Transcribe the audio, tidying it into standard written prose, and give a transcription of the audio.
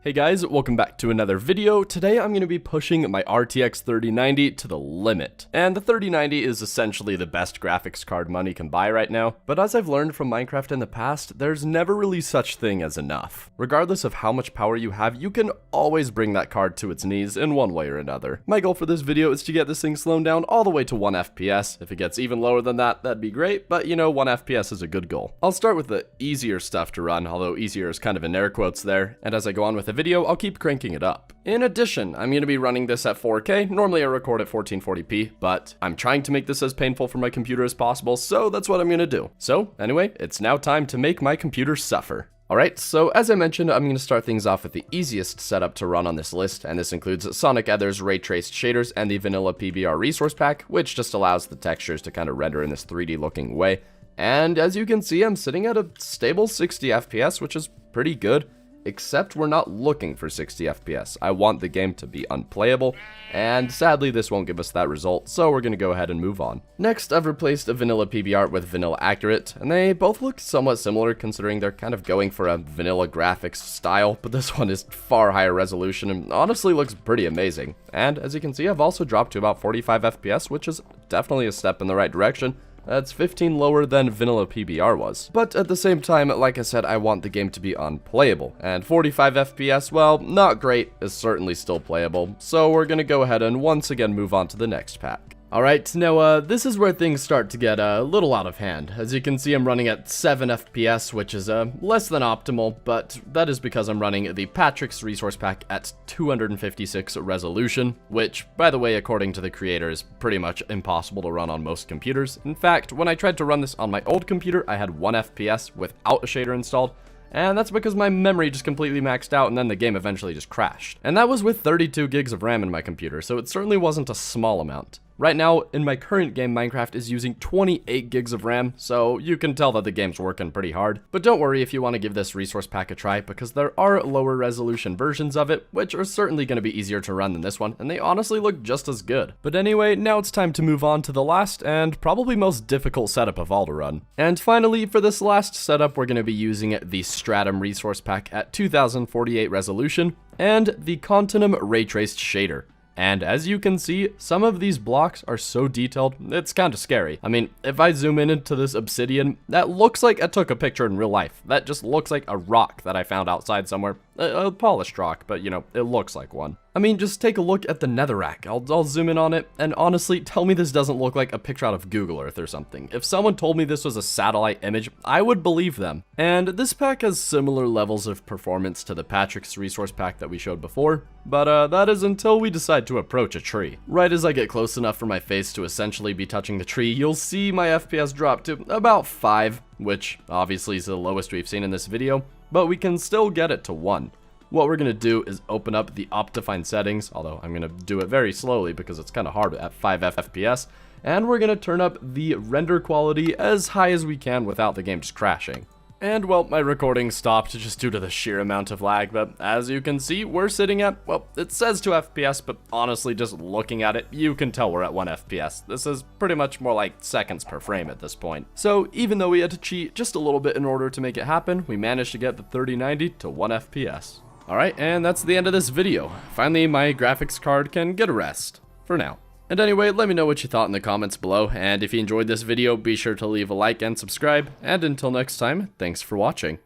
Hey guys, welcome back to another video. Today I'm going to be pushing my RTX 3090 to the limit. And the 3090 is essentially the best graphics card money can buy right now. But as I've learned from Minecraft in the past, there's never really such thing as enough. Regardless of how much power you have, you can always bring that card to its knees in one way or another. My goal for this video is to get this thing slowed down all the way to 1 FPS. If it gets even lower than that, that'd be great, but you know, 1 FPS is a good goal. I'll start with the easier stuff to run, although easier is kind of in air quotes there, and as I go on with the video, I'll keep cranking it up. In addition, I'm going to be running this at 4K. Normally I record at 1440p, but I'm trying to make this as painful for my computer as possible, so that's what I'm going to do. So anyway, it's now time to make my computer suffer. Alright, so as I mentioned, I'm going to start things off with the easiest setup to run on this list, and this includes Sonic Ether's ray traced shaders and the vanilla PBR resource pack, which just allows the textures to kind of render in this 3D looking way. And as you can see, I'm sitting at a stable 60 FPS, which is pretty good. Except we're not looking for 60 FPS. I want the game to be unplayable, and sadly this won't give us that result, so we're going to go ahead and move on. Next, I've replaced a vanilla PBR with vanilla accurate, and they both look somewhat similar considering they're kind of going for a vanilla graphics style, but this one is far higher resolution and honestly looks pretty amazing. And as you can see, I've also dropped to about 45 FPS, which is definitely a step in the right direction. That's 15 lower than vanilla PBR was. But at the same time, like I said, I want the game to be unplayable. And 45 FPS, well, not great, is certainly still playable. So we're gonna go ahead and once again move on to the next pack. Alright, now this is where things start to get a little out of hand. As you can see, I'm running at 7 FPS, which is less than optimal, but that is because I'm running the Patrick's Resource Pack at 256 resolution, which, by the way, according to the creator, is pretty much impossible to run on most computers. In fact, when I tried to run this on my old computer, I had 1 FPS without a shader installed, and that's because my memory just completely maxed out and then the game eventually just crashed. And that was with 32 gigs of RAM in my computer, so it certainly wasn't a small amount. Right now, in my current game, Minecraft is using 28 gigs of RAM, so you can tell that the game's working pretty hard. But don't worry if you want to give this resource pack a try, because there are lower resolution versions of it, which are certainly going to be easier to run than this one, and they honestly look just as good. But anyway, now it's time to move on to the last and probably most difficult setup of all to run. And finally, for this last setup, we're going to be using the Stratum resource pack at 2048 resolution and the Continuum ray traced shader. And as you can see, some of these blocks are so detailed, it's kind of scary. I mean, if I zoom in into this obsidian, that looks like I took a picture in real life. That just looks like a rock that I found outside somewhere. A polished rock, but you know, it looks like one. I mean, just take a look at the netherrack. I'll zoom in on it, and honestly, tell me this doesn't look like a picture out of Google Earth or something. If someone told me this was a satellite image, I would believe them. And this pack has similar levels of performance to the Patrick's resource pack that we showed before, but that is until we decide to approach a tree. Right as I get close enough for my face to essentially be touching the tree, you'll see my FPS drop to about 5, which obviously is the lowest we've seen in this video, but we can still get it to 1. What we're going to do is open up the Optifine settings, although I'm going to do it very slowly because it's kind of hard at 5 FPS, and we're going to turn up the render quality as high as we can without the game just crashing. And well, my recording stopped just due to the sheer amount of lag, but as you can see, we're sitting at, well, it says 2 FPS, but honestly, just looking at it, you can tell we're at 1 FPS. This is pretty much more like seconds per frame at this point. So even though we had to cheat just a little bit in order to make it happen, we managed to get the 3090 to 1 FPS. Alright, and that's the end of this video. Finally, my graphics card can get a rest. For now. And anyway, let me know what you thought in the comments below, and if you enjoyed this video, be sure to leave a like and subscribe, and until next time, thanks for watching.